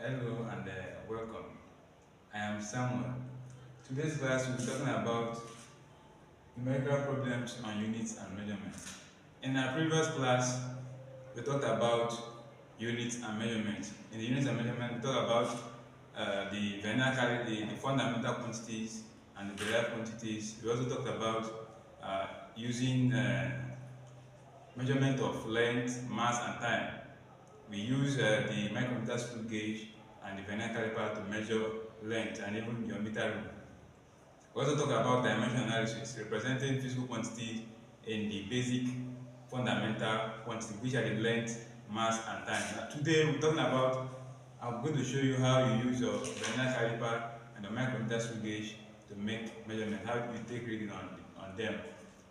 Hello and welcome. I am Samuel. Today's class we'll be talking about numerical problems on units and measurements. In our previous class, we talked about units and measurements. In the units and measurements, we talked about the vernacular, the fundamental quantities and the derived quantities. We also talked about using measurement of length, mass, and time. We use the micrometer screw gauge and the vernier caliper to measure length and even your meter rule. We also talk about dimension analysis, representing physical quantities in the basic fundamental quantity, which are the length, mass, and time. Now, today we're talking about, I'm going to show you how you use your vernier caliper and the micrometer screw gauge to make measurement, how you take reading on them.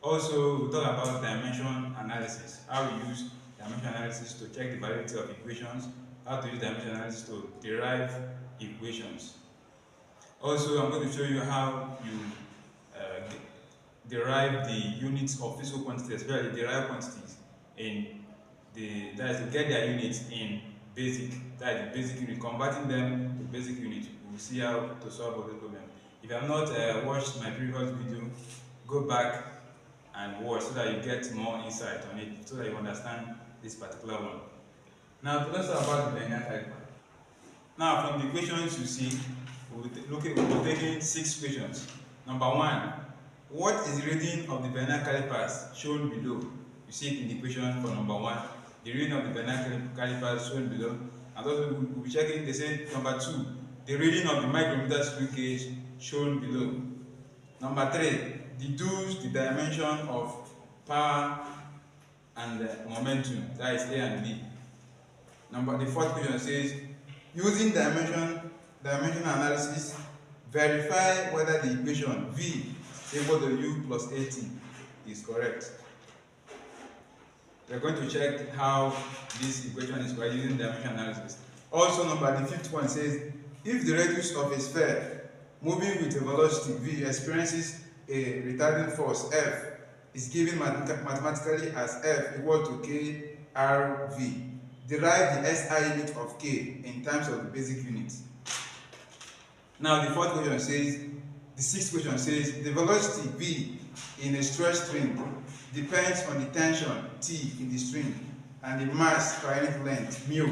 Also, we'll talk about dimension analysis, how we use dimension analysis to check the validity of equations, how to use dimension analysis to derive equations. Also, I'm going to show you how you derive the units of physical quantities, especially derived quantities that is to get their units in basic, that is the basic unit, converting them to basic unit. We'll see how to solve all the problem. If you have not watched my previous video, go back and watch so that you get more insight on it, so that you understand this particular one. Now let's talk about the vernier caliper. Now from the equations you see, we'll be taking 6 questions. Number 1, what is the reading of the vernier calipers shown below? You see it in the equation for number 1. The reading of the vernier calipers shown below. And also we'll be checking the same number 2, the reading of the micrometer screw gauge shown below. Number 3, deduce the dimension of power and momentum, that is A and B. The fourth question says, using dimension analysis, verify whether the equation V equal to U plus AT is correct. We are going to check how this equation is correct using dimension analysis. Also, the fifth one says, if the radius of a sphere moving with a velocity V experiences a retarding force F is given mathematically as F equal to K RV. Derive the SI unit of K in terms of the basic units. Now the fourth question says, the sixth question says, the velocity V in a stretched string depends on the tension T in the string and the mass per unit length mu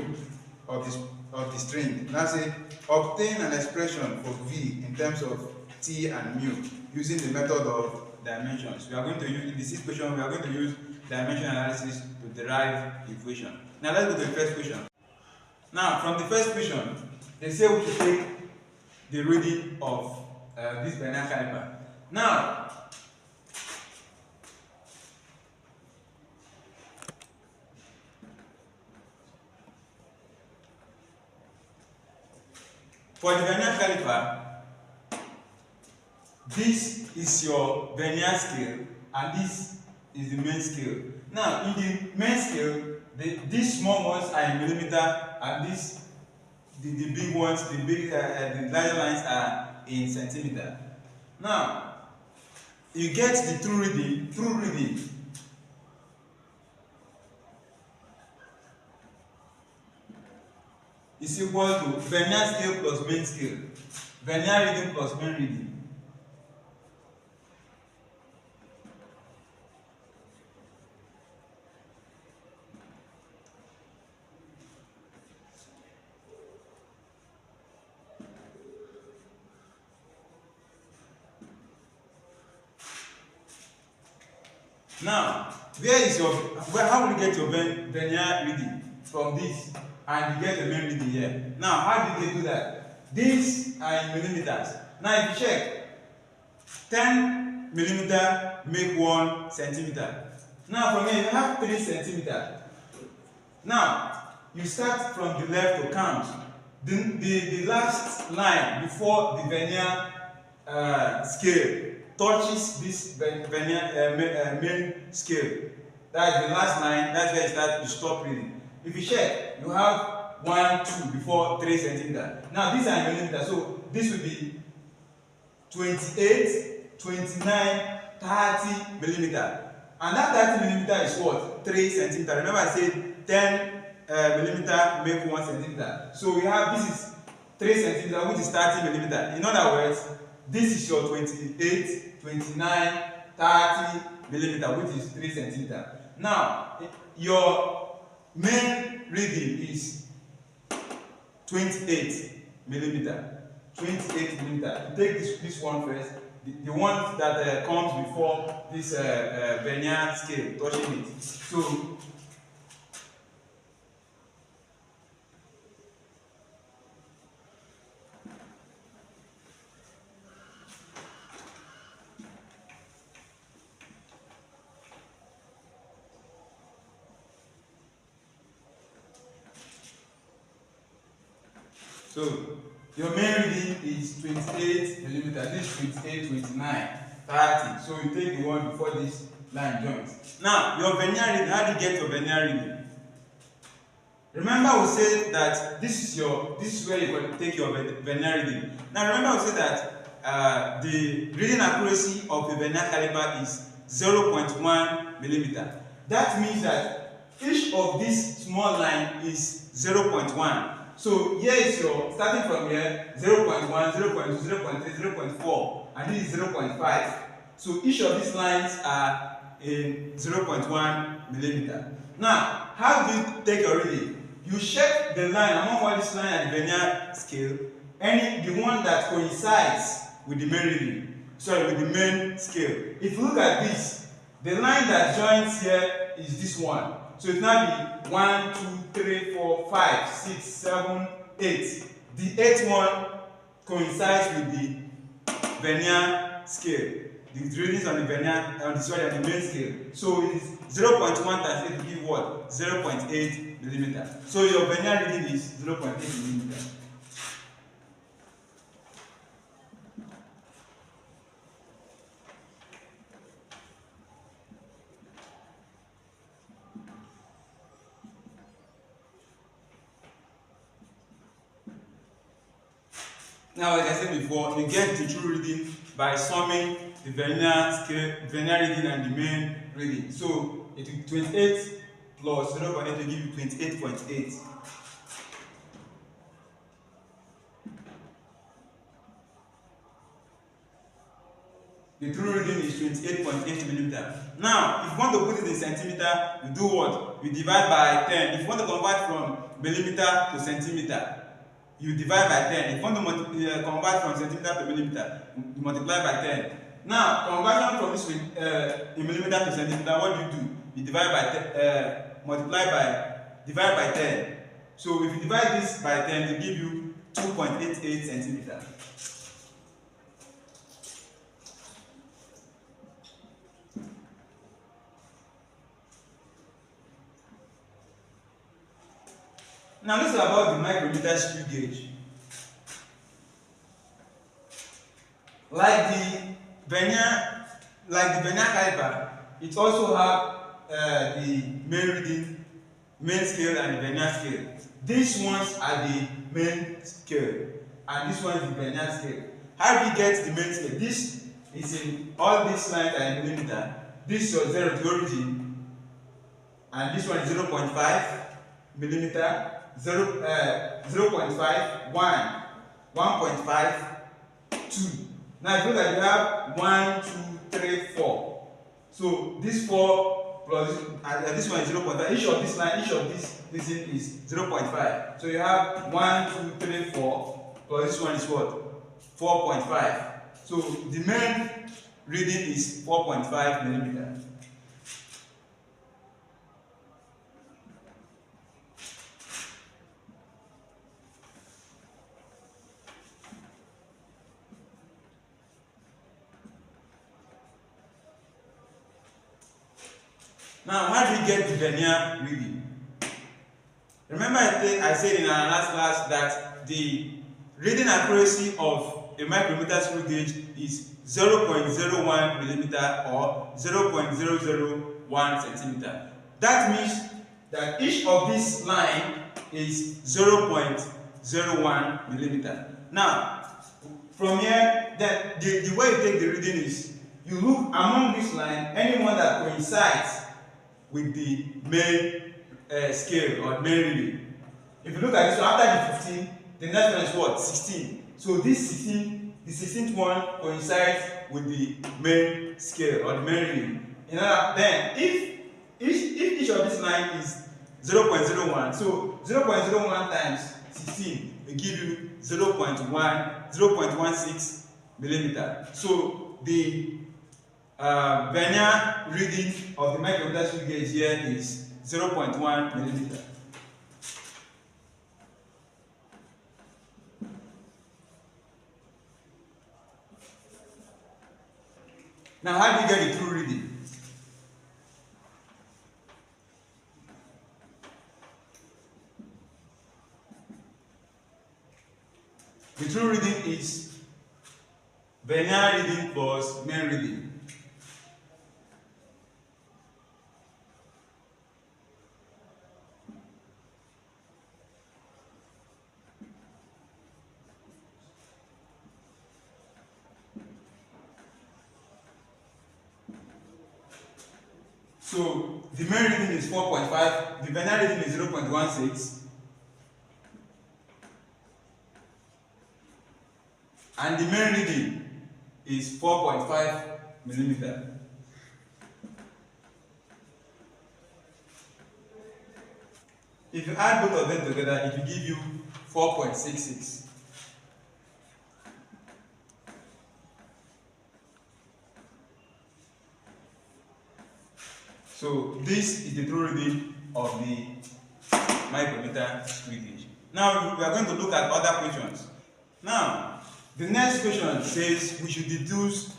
of the string. Now say, obtain an expression for V in terms of T and mu using the method of dimensions. We are going to use, in the sixth question, we are going to use dimension analysis to derive the equation. Now let's go to the first question. Now from the first question, they say we should take the reading of this vernier caliper. Now, for the vernier caliper, this is your vernier scale and this is the main scale. Now in the main scale, these small ones are in millimeter and the big ones, the larger lines are in centimeter. Now you get the true reading is equal to vernier scale plus main scale, vernier reading plus main reading. Now, how will you get your vernier reading from this and you get the main reading here? Now, how did they do that? These are in millimeters. Now, if you check, 10 millimeter make 1 centimeter. Now, from here, you have 3 centimeter. Now, you start from the left to count. The last line before the vernier scale touches this vernier main scale. That is the last line, that's where you stop reading. If you check, you have 1, 2 before 3 centimeter. Now these are in millimeters, so this will be 28, 29, 30 millimeter. And that 30 millimeter is what? 3 centimeter. Remember I said 10 millimeter make 1 centimeter. So we have, this is 3 centimeter, which is 30 millimeter. In other words, this is your 28, 29, 30 millimeter, which is 3 centimeter. Now, your main reading is 28 millimeter. 28 millimeter. You take this one first, the one that comes before this vernier scale, touching it. So your main reading is 28 millimeter. This is 28, 29, 30. So you take the one before this line joins. Now, your vernier reading, how do you get your vernier reading? Remember we said that this is where you take your vernier reading. Now remember we said that the reading accuracy of a vernier caliper is 0.1 millimeter. That means that each of this small line is 0.1. So here is your, starting from here, 0.1, 0.2, 0.3, 0.4, and this is 0.5. So each of these lines are in 0.1 millimeter. Now, how do you take your reading? You check the line among all these lines at the vernier scale, the one that coincides with the main reading, with the main scale. If you look at this, the line that joins here is this one. So it now be 1, 2, 3, 4, 5, 6, 7, 8. The 8th one coincides with the vernier scale. The readings on the vernier, on the main scale. So it is 0.1 times 8 to give what? 0.8 millimeter. So your vernier reading is 0.8 millimeter. Now, like I said before, you get the true reading by summing the vernier scale, vernier reading and the main reading. So it will 28 plus 0.8 will give you 28.8. The true reading is 28.8 millimeter. Now, if you want to put it in centimeter, you do what? You divide by 10. If you want to convert from millimeter to centimeter, you divide by 10. If you want to convert from centimeter to millimeter, you multiply by 10. Now, conversion from this in millimeter to centimeter, what do? You divide by divide by 10. So if you divide this by 10, it will give you 2.88 centimeter. Now this is about the micrometer screw gauge. Like the vernier caliper, it also have the main reading, main scale and the vernier scale. These ones are the main scale, and this one is the vernier scale. How do you get the main scale? This is in all these lines are in millimeter. This is your 0 to origin, and this one is 0.5 millimeter. 0.5, 1, 1.5, 2. Now if you look at, you have 1, 2, 3, 4. So this 4 plus this one is 0.5. Each of this line, each of this is 0.5. So you have 1, 2, 3, 4 plus this one is what? 4.5. So the main reading is 4.5 millimeter. Now, how do we get the vernier reading? Remember I said in our last class that the reading accuracy of a micrometer screw gauge is 0.01 millimeter or 0.001 centimeter. That means that each of this line is 0.01 millimeter. Now, from here, the way you take the reading is you look among this line, anyone that coincides with the main scale or main reading. If you look at this, so after the 15, the next one is what? 16. So this 16, the 16th one coincides with the main scale or the main reading. Then if each of these line is 0.01, so 0.01 times 16 will give you 0.16 millimeter. So the vernier reading of the micrometer screw gauge here is 0.1 millimeter. Now, how do you get the true reading? The true reading is vernier reading plus main reading. So the main reading is 4.5, the vernier reading is 0.16, and the main reading is 4.5 millimeter. If you add both of them together, it will give you 4.66. So this is the true reading of the micrometer screw gauge. Now we are going to look at other questions. Now the next question says we should deduce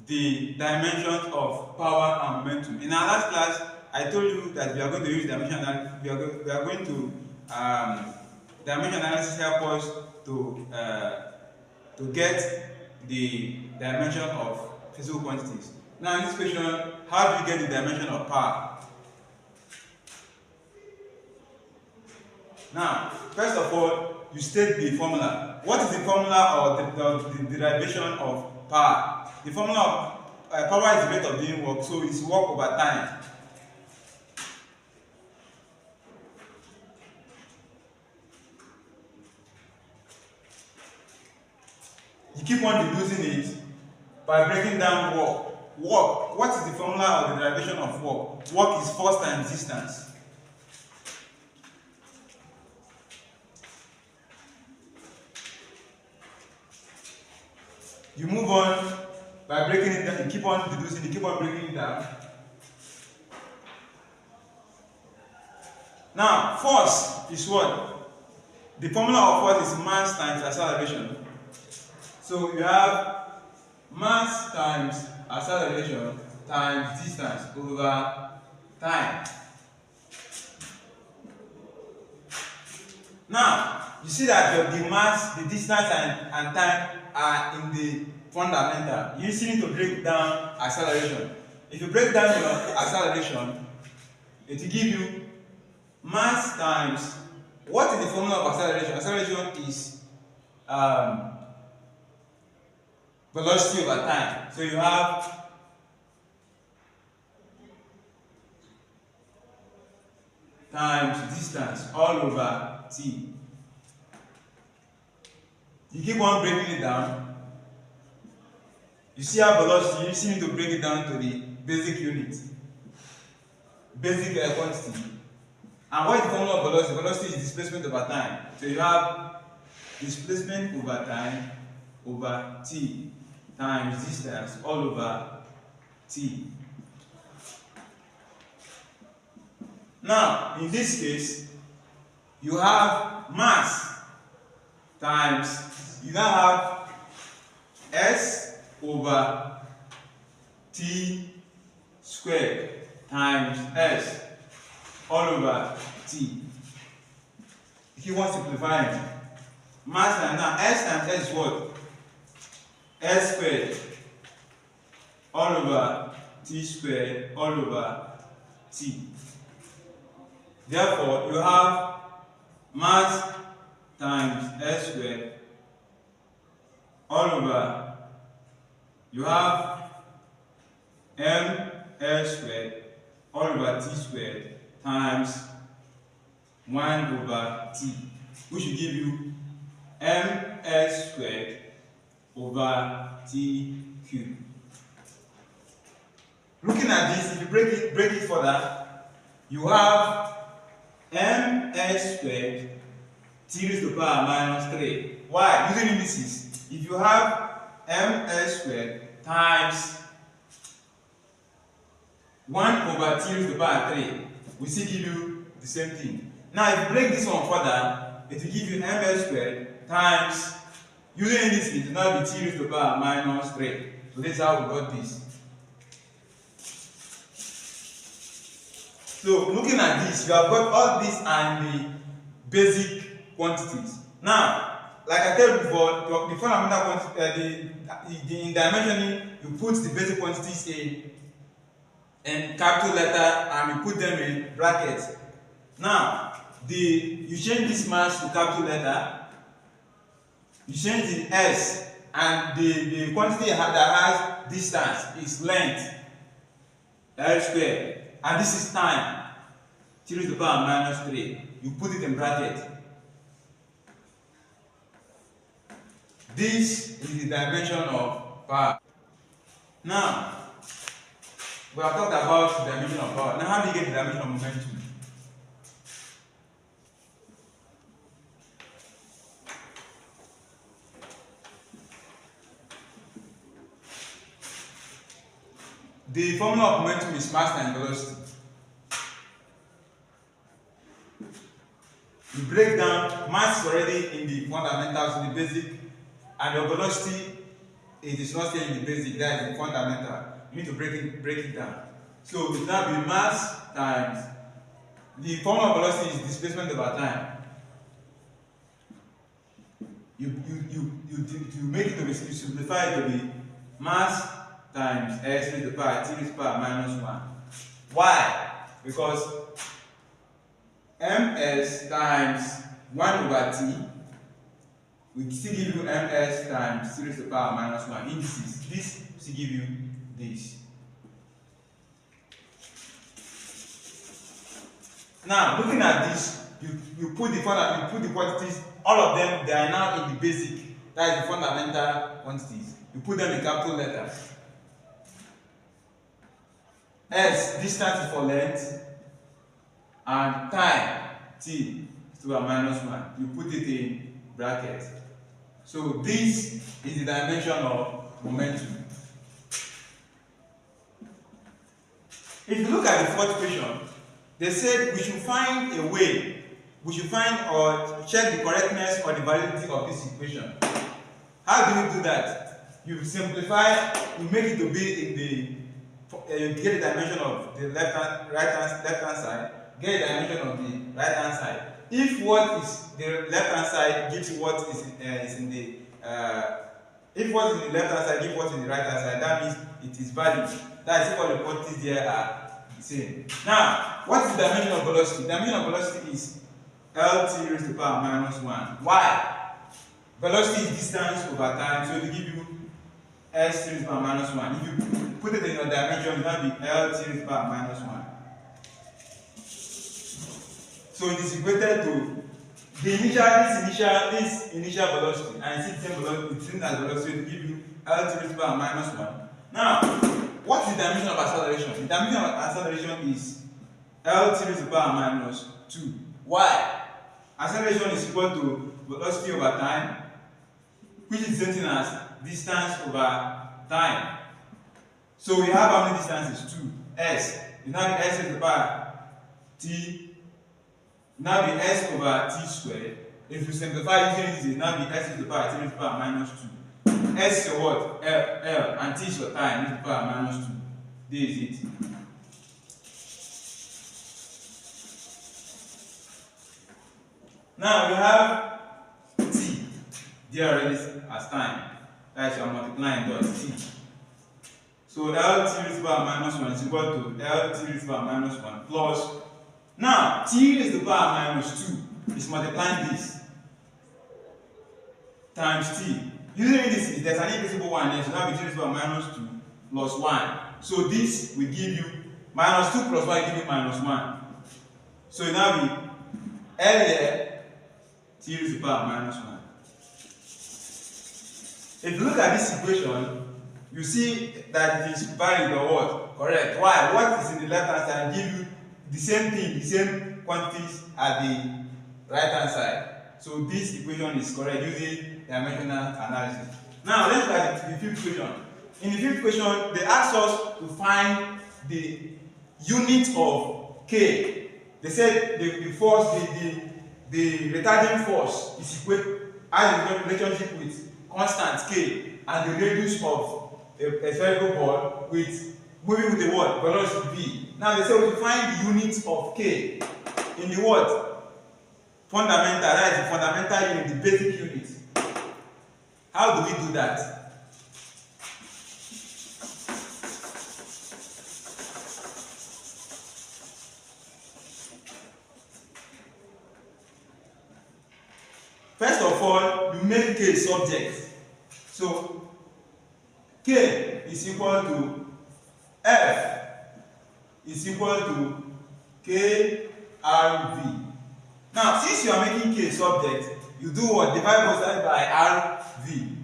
the dimensions of power and momentum. In our last class, I told you that we are going to use dimension analysis. We are going to dimension analysis help us to get the dimension of physical quantities. Now in this question, how do you get the dimension of power? Now, first of all, you state the formula. What is the formula or the derivation of power? The formula of power is the rate of doing work, so it's work over time. You keep on deducing it by breaking down work. What is the formula or the derivation of work? Work is force times distance. You move on by breaking it down. You keep on deducing, you keep on breaking it down. Now, force is what? The formula of force is mass times acceleration. So you have mass times acceleration times distance over time. Now, you see that the mass, the distance and time are in the fundamental. You still need to break down acceleration. If you break down your acceleration, it will give you mass times, what is the formula of acceleration? Acceleration is velocity over time. So you have times distance all over t. You keep on breaking it down. You see how velocity, you still need to break it down to the basic unit, basic quantity. And what is the formula of velocity? Velocity is displacement over time. So you have displacement over time over t times distance all over t. Now, in this case, you have mass times, you now have s over t squared times s all over t. If you want to simplify it, mass times, now s times s is what? S squared all over t squared all over t. Therefore, you have mass times s squared all over, you have ms squared all over t squared times 1 over t, which will give you ms squared over t cubed. Looking at this, if you break it further, you have ms squared t raised to the power minus 3. Why? Using indices. If you have ms squared times 1 over t raised to the power 3, we still give you the same thing. Now, if you break this one further, it will give you ms squared times, using indices, it will now be t raised to the power minus 3. So this is how we got this. So looking at this, you have got all these and the basic quantities. Now, like I told you before, the fundamental quantity, in dimensioning, you put the basic quantities in capital letter and you put them in brackets. Now, you change this mass to capital letter, you change the s, and the quantity that has distance is length, l squared, and this is time, t raised to the power minus 3. You put it in bracket. This is the dimension of power. Now, we have talked about the dimension of power. Now, how do you get the dimension of momentum? The formula of momentum is mass times velocity. You break down, mass is already in the fundamentals, in the basic, and your velocity, it is not still in the basic, that is the fundamental. You need to break it down. So it will now be mass times, the formula of velocity is displacement over time. You make it to be, you simplify it to be mass times s raised to the power t raised to the power minus 1. Why? Because ms times 1 over t will still give you ms times t raised to the power minus 1. Indices. This will still give you this. Now, looking at this, you put the quantities, all of them, they are now in the basic, that is the fundamental quantities. You put them in capital letters. S, distance is for length, and time, t, is to a minus 1. You put it in brackets. So this is the dimension of momentum. If you look at the fourth question, they said we should find a way, we should find or check the correctness or the validity of this equation. How do we do that? You simplify, you make it to be in the, you get the dimension of the left hand side, get the dimension of the right hand side. If what is the left hand side gives what is in the, if what is in the left hand side gives what is in the right hand side, that means it is valid. That is if all the quantities there are the same. Now, what is the dimension of velocity? The dimension of velocity is Lt raised to the power minus 1. Why? Velocity is distance over time, so it will give you s raised to the power minus 1. If you put it in your dimension, it will be Lt raised to the power minus 1. So it is equated to this initial velocity, and it's the same velocity, it's same as velocity, it will give you Lt raised to the power minus 1. Now, what is the dimension of acceleration? The dimension of acceleration is Lt raised to the power minus 2. Why? Acceleration is equal to velocity over time, which is the same thing as distance over time. So we have how many distances? 2. S. You now be s raised to the power t. Now be s over t squared. If you simplify using this, it now be s raised to the power t raised to the power minus 2. S is your what? L, and t is your time, raised to the power minus 2. This is it. Now we have t there already as time. That is, you are multiplying dot t. So Lt raised to the power minus 1 is equal to Lt raised to the power minus 1 plus. Now t raised to the power minus 2 is multiplying this times t. Using this, there's an invisible one there, so now t raised to the power minus 2 plus 1. So this will give you minus 2 plus 1 will give you minus 1. So it now be L here, t raised to the power minus 1. If you look at this equation, you see that it is valid or what? Correct. Why? What is in the left hand side give you the same thing, the same quantities at the right hand side. So this equation is correct using dimensional analysis. Now let's look at the fifth equation. In the fifth equation, they ask us to find the unit of K. They said the force, the retarding force is has a relationship with constant K and the radius of a spherical ball with moving with the what? Velocity V. Now they say we find the unit of K in the what? Fundamental, that is the fundamental unit, the basic unit. How do we do that? First of all, you make K subject. So K is equal to F is equal to K RV. Now, since you are making K subject, you do what? Divide both sides by RV.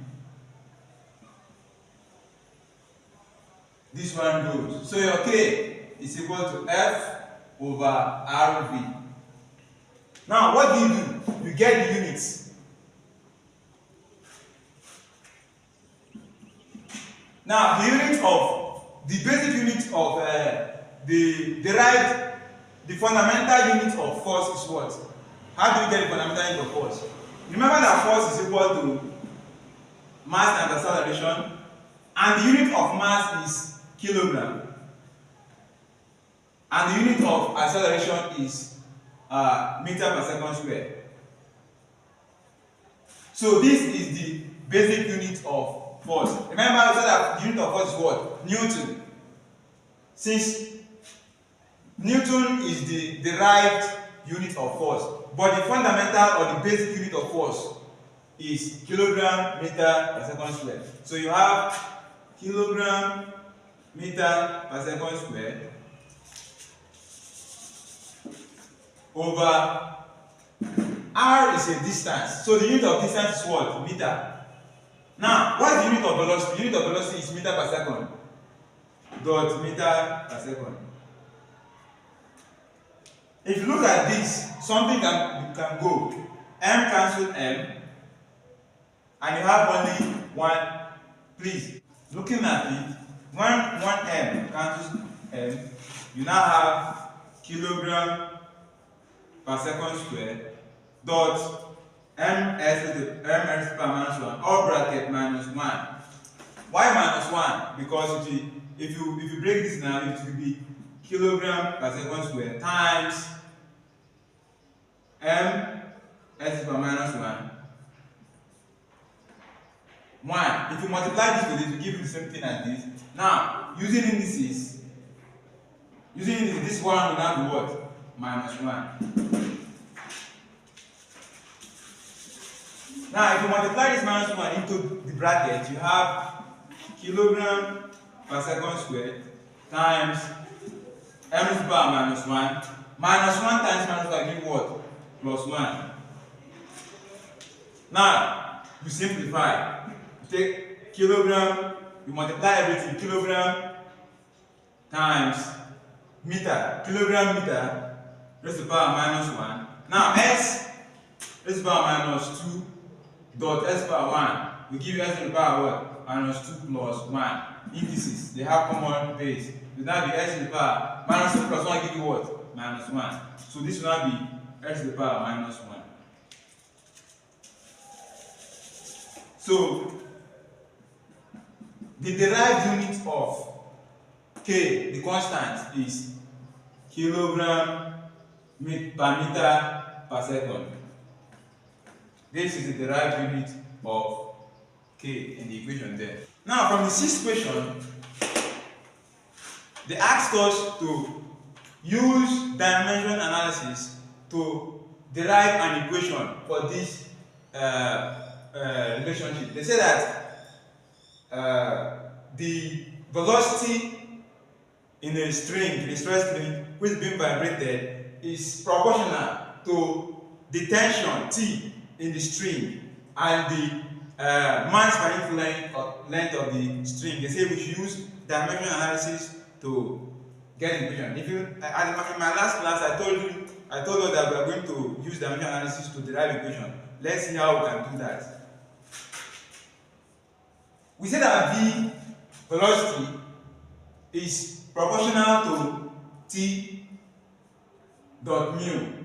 This one goes. So your K is equal to F over RV. Now, what do? You get the units. Now, the unit of the basic unit of the fundamental unit of force is what? How do we get the fundamental unit of force? Remember that force is equal to mass times acceleration, and the unit of mass is kilogram, and the unit of acceleration is meter per second square. So this is the basic unit of force. Remember, I said that the unit of force is what? Newton. Since Newton is the derived unit of force, but the fundamental or the basic unit of force is kilogram meter per second square. So you have kilogram meter per second square over r is a distance. So the unit of distance is what? Meter. Now, what is the unit of velocity? The unit of velocity is meter per second. Dot meter per second. If you look at this, something can go. M cancel M, and you have only one. Please, looking at it, when one M cancels M, you now have kilogram per second square dot ms per minus 1, or bracket minus 1. Why minus 1? Because if you break this now, it will be kilogram per second square times ms per minus 1. If you multiply this with it, it will give you the same thing as this. Now, using indices, this one will now be what? Minus 1. Now, if you multiply this minus 1 into the bracket, you have kilogram per second squared times m to the power minus 1. Minus 1 times minus 1 give what? Plus 1. Now, you simplify. You take kilogram, you multiply everything. Kilogram times meter. Kilogram meter raised to the power minus 1. Now, s raised to the power minus 2 dot s power 1 will give you s to the power what? Minus 2 plus 1. Indices, they have common base. Will now be s to the power minus 2 plus 1 give you what? Minus 1. So this will now be s to the power minus 1. So the derived unit of K, the constant, is kilogram per meter per second. This is the derived unit of K in the equation there. Now, from the sixth question, they asked us to use dimension analysis to derive an equation for this relationship. They say that the velocity in a string, in a stress string, which is being vibrated, is proportional to the tension T in the string and the mass per unit length of the string. They say we should use dimension analysis to get the equation. If you in my last class I told us that we are going to use dimension analysis to derive equation. Let's see how we can do that. We say that v velocity is proportional to t dot mu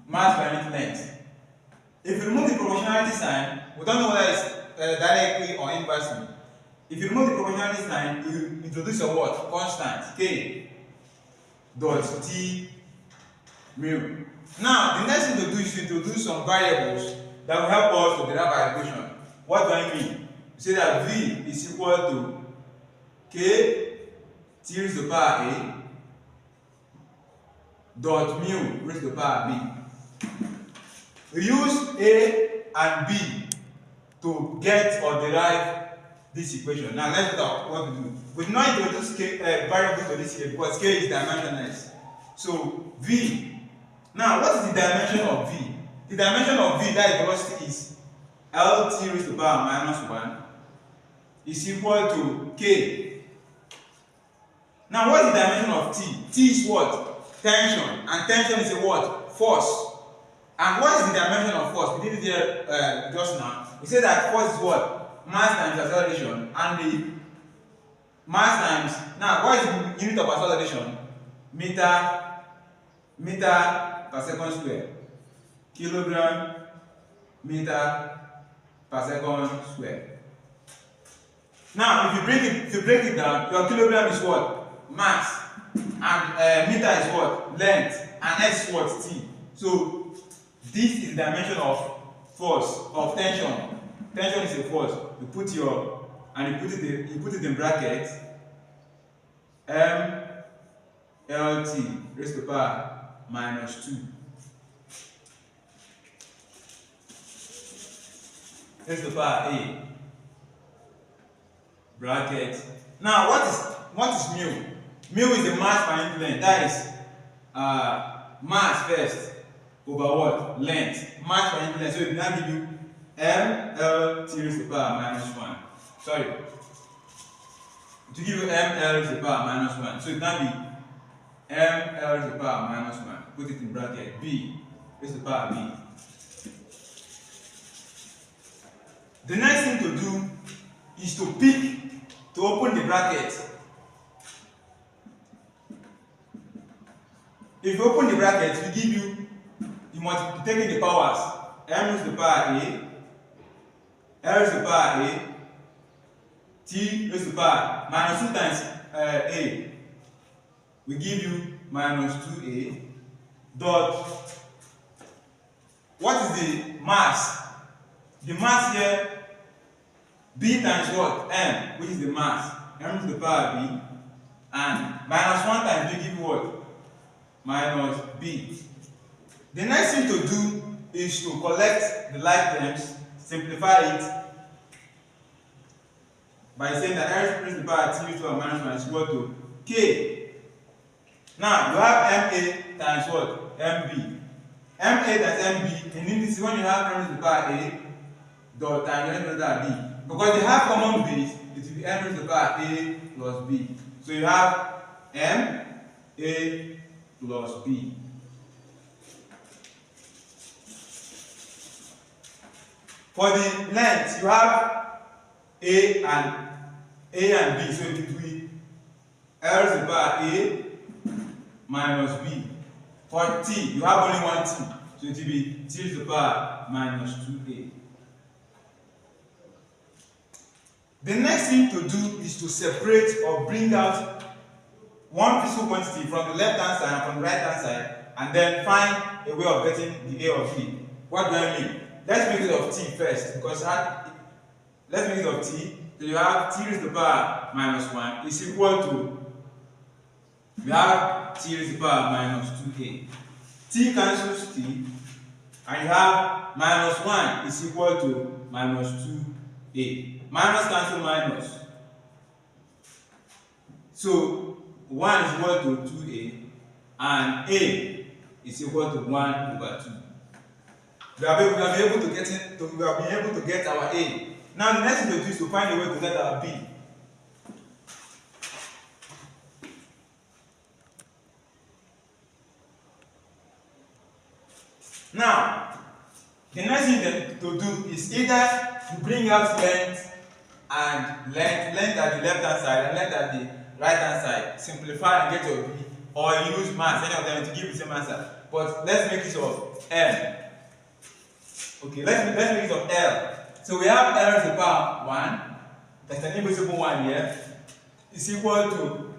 mass per unit length. If you remove the proportionality sign, we don't know whether it's directly or inversely. If you remove the proportionality sign, you introduce a what? Constant k dot t mu. Now, the next thing to do is to introduce some variables that will help us to derive our equation. What do I mean? We say that v is equal to k t raised to the power a dot mu raised to the power b. We use a and b to get or derive this equation. Now let's talk what we do. We do not introduce variable to this here because k is dimensionless. So v. Now what is the dimension of v? The dimension of v, that velocity, is lt raised to the power minus 1 is equal to k. Now what is the dimension of t? T is what? Tension. And tension is a what? Force. And what is the dimension of force? We did it here just now. We said that force is what? Mass times acceleration. And the mass times, now what is the unit of acceleration? Meter per second square. Kilogram meter per second square. Now if you break it down, your kilogram is what? Mass. And meter is what? Length. And x is what? T. So this is the dimension of force, of tension. Tension is a force. You put it in brackets. M lt raised to the power minus 2 raised to the power a bracket. Now what is mu? Mu is the mass per unit length. That is mass first over what? Length. Mass per unit length. So it will now give you mlt raised to the power minus 1. Sorry. To give you ml raised to the power minus 1. So it will now be ml raised to the power minus 1. Put it in bracket. B raised to the power b. The next thing to do is to open the bracket. If you open the bracket, we give you must take in the powers. M raised to the power a, L raised to the power a, T raised to the power minus 2 times a. We give you minus 2a dot. What is the mass? The mass here, b times what? M, which is the mass. M to the power b, and minus 1 times b give you what? Minus b. The next thing to do is to collect the like terms, simplify it by saying that r raised to the power t raised to the power minus 1 is equal to k. Now you have ma times what? mb. Ma times mb, and this is when you have m raised to the power a dot times m raised to the power b. Because they have common base, it will be m raised to the power a plus b. So you have m a plus b. For the length, you have a and b. So it will be l raised to the power a minus b. For t, you have only one t. So it will be t raised to the power minus 2a. The next thing to do is to separate or bring out one physical quantity from the left hand side and from the right hand side, and then find a way of getting the a of b. What do I mean? Let's make it of t first, because let's make it of t. So you have t raised to the power minus 1 is equal to, we have t raised to the power minus 2a. T cancels t, and you have minus 1 is equal to minus 2a. Minus cancel minus. So 1 is equal to 2a, and a is equal to 1 over 2. we have been able to get our A. Now the next thing to do is to find a way to get our B. Now, the next thing to do is either to bring out length at the left hand side and length at the right hand side, simplify and get your B, or use mass, any of them to give the same answer. But let's make use of L. Okay, let's make use of L. So we have L to the power 1, that's an invisible one here, is equal to,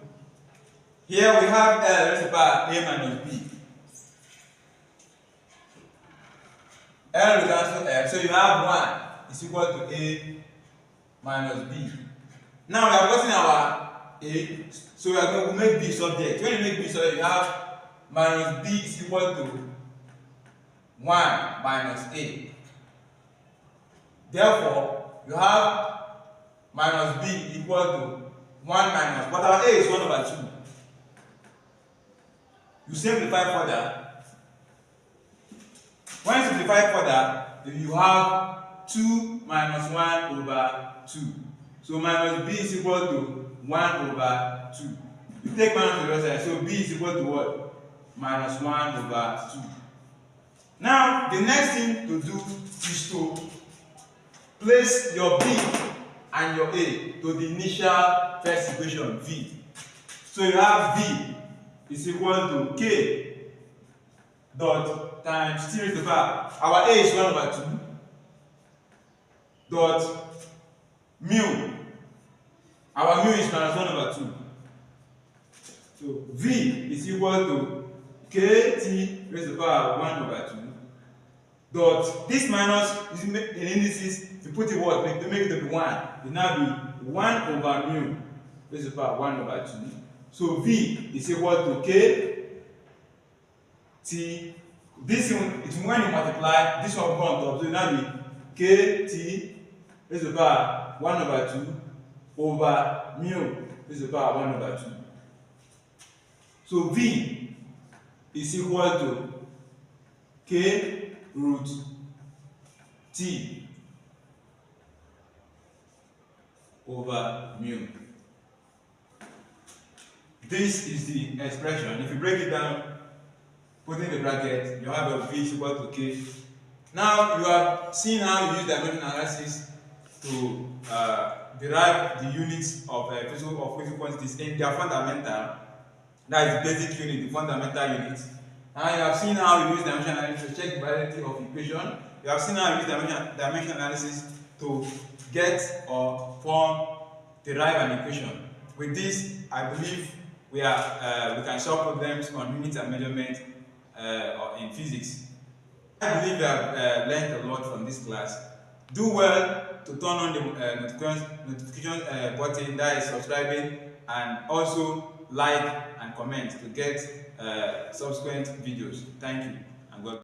here we have L to the power A minus B. L will cancel L, so you have 1 is equal to A minus B. Now we have gotten our A, so we are going to make B subject. When you make B subject, you have minus B is equal to 1 minus A. Therefore, you have minus B equal to 1 minus, but our A is 1 over 2. You simplify further. When you simplify further, you have 2 minus 1 over 2. So minus B is equal to 1 over 2. You take minus to the other side, so B is equal to what? Minus 1 over 2. Now, the next thing to do is to place your B and your A to the initial first equation, V. So you have V is equal to K dot times T raised to the power. Our A is 1 over 2 dot mu. Our mu is minus 1 over 2. So V is equal to KT raised to the power 1 over 2 dot this minus is in indices, you put it what? To make it to be 1. It now be 1 over mu raised to the power 1 over 2. So V is equal to K T. This one, it's when you multiply, this one will go on top, so it now be KT raised to the power 1 over 2 over mu raised to the power 1 over 2. So V is equal to K root T over mu. This is the expression. If you break it down, put in the bracket, you have a V is equal to K. Now you have seen how you use dimension analysis to derive the units of physical quantities in their fundamental, that is basic unit, the fundamental unit. Now you have seen how you use dimension analysis to check the validity of equation. You have seen how you use dimension analysis to get or derive an equation. With this, I believe we can solve problems on units and measurement or in physics. I believe you have learned a lot from this class. Do well to turn on the notification button, that is subscribing, and also like and comment to get subsequent videos. Thank you.